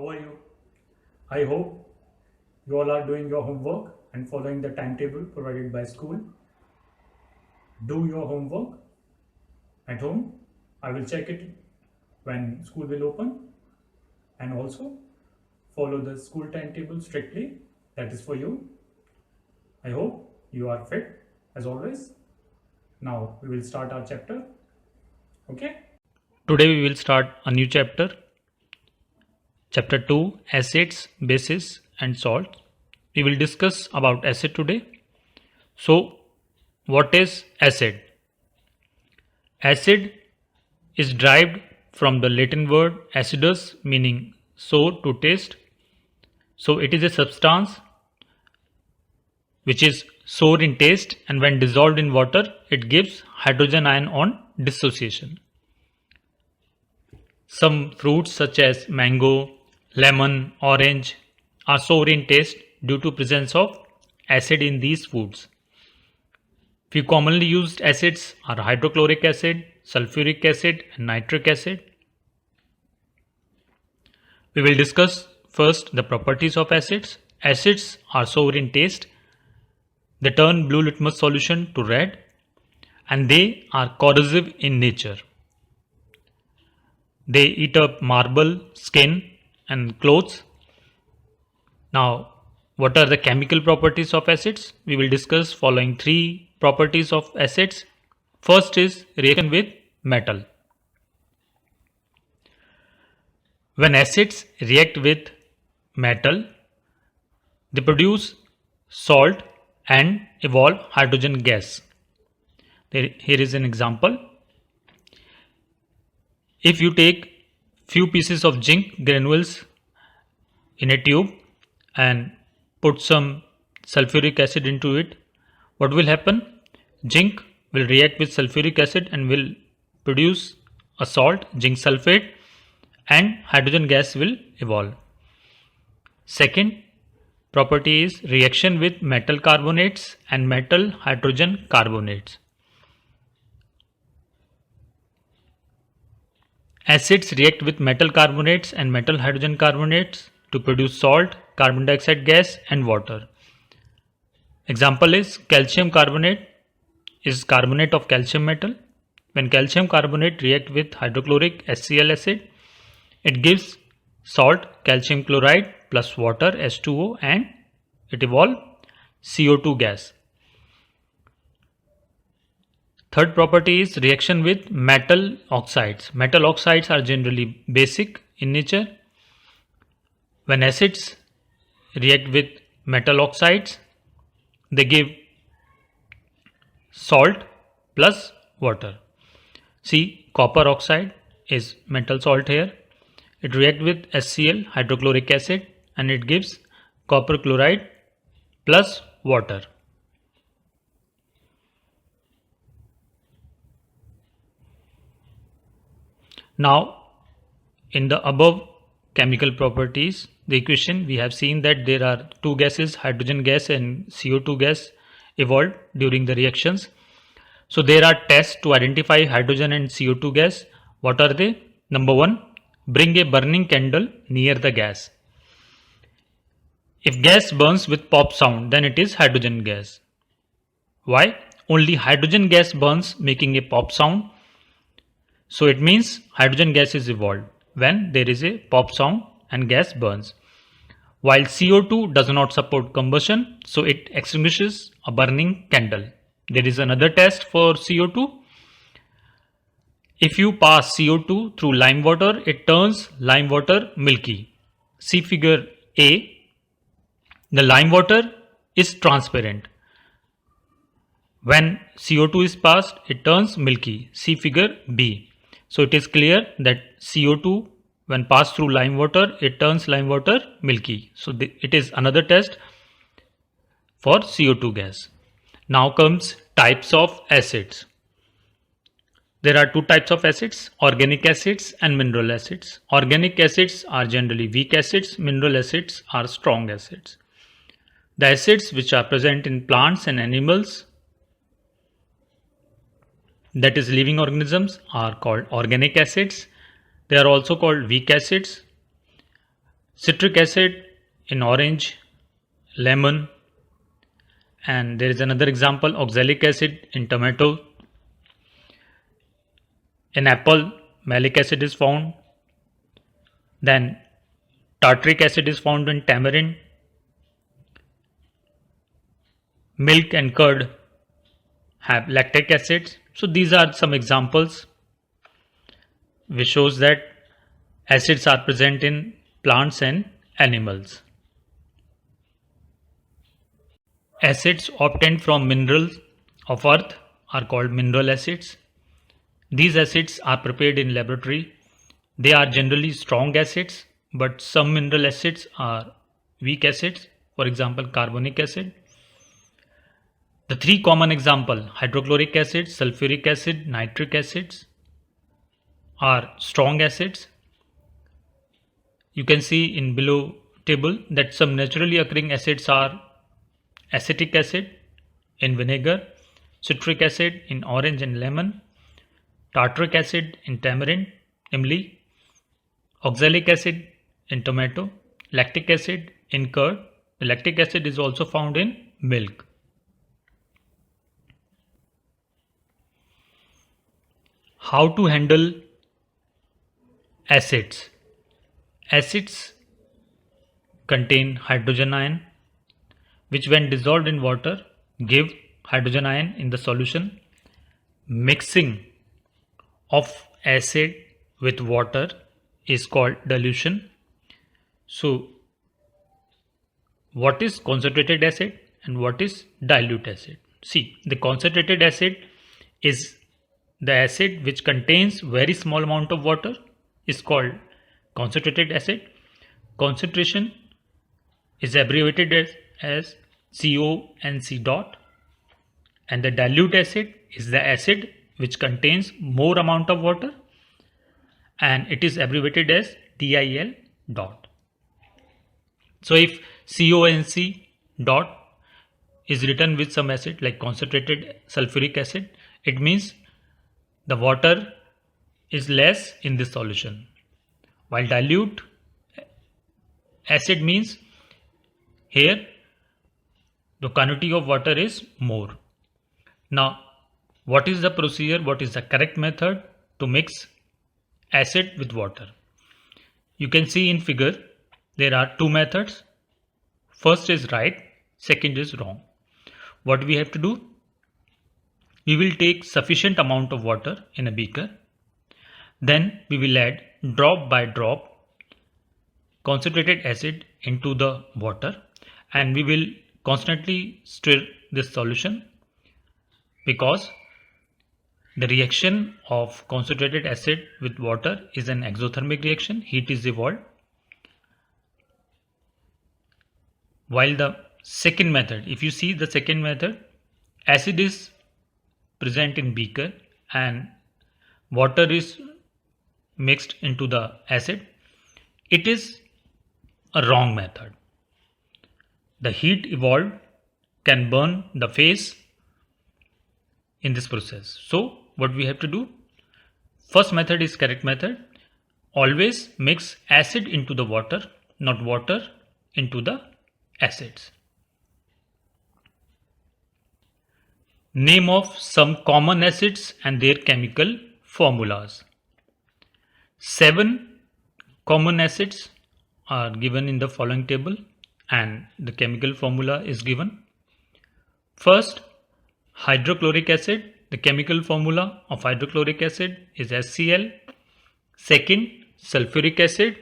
How are you? I hope you all are doing your homework and following the timetable provided by school. Do your homework at home. I will check it when school will open, and also follow the school timetable strictly. That is for you. I hope you are fit as always. Now we will start our chapter. Okay? Today we will start a new chapter, chapter 2, acids, bases and salts. We will discuss about acid today. So what is acid? Acid is derived from the Latin word acidus meaning sour to taste. So it is a substance which is sour in taste, and when dissolved in water it gives hydrogen ion on dissociation. Some fruits such as mango, lemon, orange are sour in taste due to presence of acid in these foods. Few commonly used acids are hydrochloric acid, sulfuric acid and nitric acid. We will discuss first the properties of acids. Acids are sour in taste. They turn blue litmus solution to red, and they are corrosive in nature. They eat up marble, skin and clothes. Now, what are the chemical properties of acids? We will discuss following three properties of acids. First is reaction with metal. When acids react with metal, they produce salt and evolve hydrogen gas. Here is an example. If you take few pieces of zinc granules in a tube and put some sulfuric acid into it, what will happen? Zinc will react with sulfuric acid and will produce a salt, zinc sulfate, and hydrogen gas will evolve. Second property is reaction with metal carbonates and metal hydrogen carbonates. Acids react with metal carbonates and metal hydrogen carbonates to produce salt, carbon dioxide gas and water. Example is calcium carbonate is carbonate of calcium metal. When calcium carbonate react with hydrochloric HCl acid, it gives salt, calcium chloride plus water H2O, and it evolve CO2 gas. Third property is reaction with metal oxides. Metal oxides are generally basic in nature. When acids react with metal oxides, they give salt plus water. See, copper oxide is metal salt here. It reacts with HCl, hydrochloric acid, and it gives copper chloride plus water. Now, in the above chemical properties, the equation, we have seen that there are two gases, hydrogen gas and CO2 gas, evolved during the reactions. So there are tests to identify hydrogen and CO2 gas. What are they? Number one, bring a burning candle near the gas. If gas burns with pop sound, then it is hydrogen gas. Why? Only hydrogen gas burns making a pop sound. So it means hydrogen gas is evolved when there is a pop sound and gas burns. While CO2 does not support combustion, so it extinguishes a burning candle. There is another test for CO2. If you pass CO2 through lime water, it turns lime water milky. See figure A. The lime water is transparent. When CO2 is passed, it turns milky. See figure B. So it is clear that CO2 when passed through lime water, it turns lime water milky. So it is another test for CO2 gas. Now comes types of acids. There are two types of acids, organic acids and mineral acids. Organic acids are generally weak acids, mineral acids are strong acids. The acids which are present in plants and animals, that is living organisms, are called organic acids. They are also called weak acids. citric acid in orange, lemon, and there is another example, oxalic acid in tomato. In apple, malic acid is found. Then tartaric acid is found in tamarind. Milk and curd have lactic acids. So these are some examples which shows that acids are present in plants and animals. Acids obtained from minerals of earth are called mineral acids. These acids are prepared in laboratory. They are generally strong acids, but some mineral acids are weak acids, for example carbonic acid. The three common example, hydrochloric acid, sulfuric acid, nitric acids, are strong acids. You can see in below table that some naturally occurring acids are acetic acid in vinegar, citric acid in orange and lemon, tartaric acid in tamarind, imli, oxalic acid in tomato, lactic acid in curd. The lactic acid is also found in milk. How to handle acids? Acids contain hydrogen ion, which when dissolved in water give hydrogen ion in the solution. Mixing of acid with water is called dilution. So what is concentrated acid and what is dilute acid? See, the concentrated acid is the acid which contains very small amount of water is called concentrated acid. Concentration is abbreviated as CO and C dot, and the dilute acid is the acid which contains more amount of water and it is abbreviated as DIL dot. So if CO and C dot is written with some acid like concentrated sulfuric acid, it means the water is less in this solution, while dilute acid means here the quantity of water is more. Now what is the procedure, what is the correct method to mix acid with water? You can see in figure there are two methods. First is right, second is wrong. What we have to do? We will take sufficient amount of water in a beaker. Then we will add drop by drop concentrated acid into the water and we will constantly stir this solution, because the reaction of concentrated acid with water is an exothermic reaction, heat is evolved. While the second method, if you see the second method, acid is present in beaker and water is mixed into the acid, it is a wrong method. The heat evolved can burn the face in this process. So what we have to do? First method is correct method. Always mix acid into the water, not water into the acids. Name of some common acids and their chemical formulas. 7 common acids are given in the following table and the chemical formula is given. First, hydrochloric acid. The chemical formula of hydrochloric acid is HCl. Second, sulfuric acid.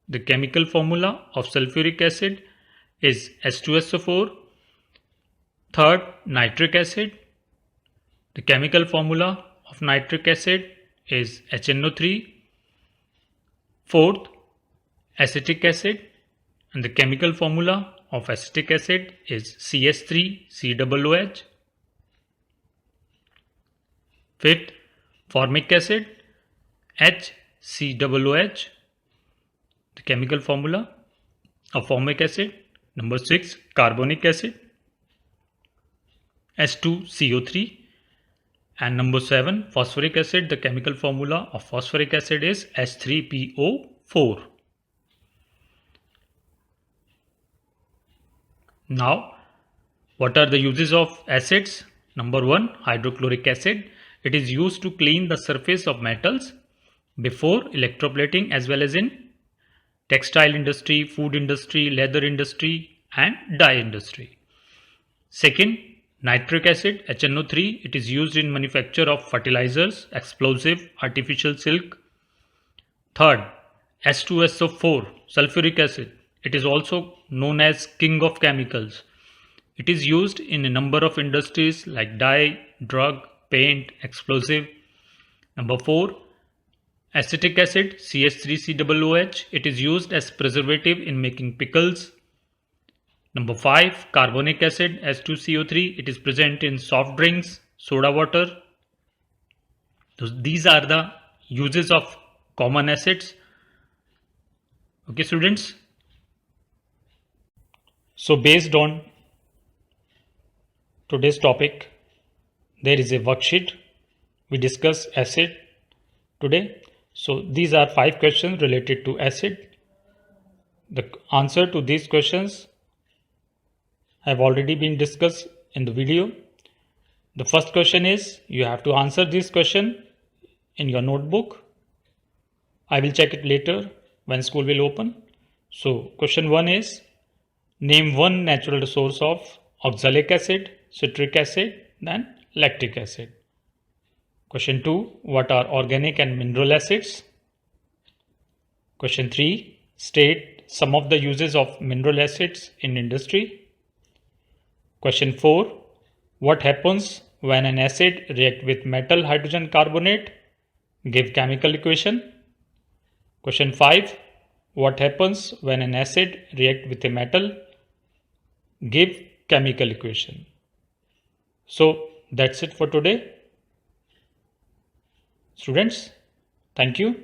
The chemical formula of sulfuric acid is H2SO4. Third, nitric acid. The chemical formula of nitric acid is HNO3. Fourth, acetic acid, and the chemical formula of acetic acid is CH3COOH. Fifth, formic acid, HCOOH, the chemical formula of formic acid. Number 6, carbonic acid, H2CO3. And number 7, phosphoric acid. The chemical formula of phosphoric acid is H3PO4. Now, what are the uses of acids? Number 1, hydrochloric acid. It is used to clean the surface of metals before electroplating, as well as in textile industry, food industry, leather industry and dye industry. Second, nitric acid HNO3. It is used in manufacture of fertilizers, explosive, artificial silk. Third, S2SO4 sulfuric acid. It is also known as king of chemicals. It is used in a number of industries like dye, drug, paint, explosive. Number 4, acetic acid CH3COOH. It is used as preservative in making pickles. Number 5, carbonic acid S2CO3. It is present in soft drinks, soda water. So these are the uses of common acids. Okay, students. So based on today's topic, there is a worksheet. We discuss acid today. So these are 5 questions related to acid. The answer to these questions have already been discussed in the video. The first question is, you have to answer this question in your notebook. I will check it later when school will open. So question 1 is, name one natural source of oxalic acid, citric acid, then lactic acid. Question 2, what are organic and mineral acids? Question 3, state some of the uses of mineral acids in industry. Question 4, what happens when an acid reacts with metal hydrogen carbonate? Give chemical equation. Question 5, what happens when an acid reacts with a metal? Give chemical equation. So that's it for today. Students, thank you.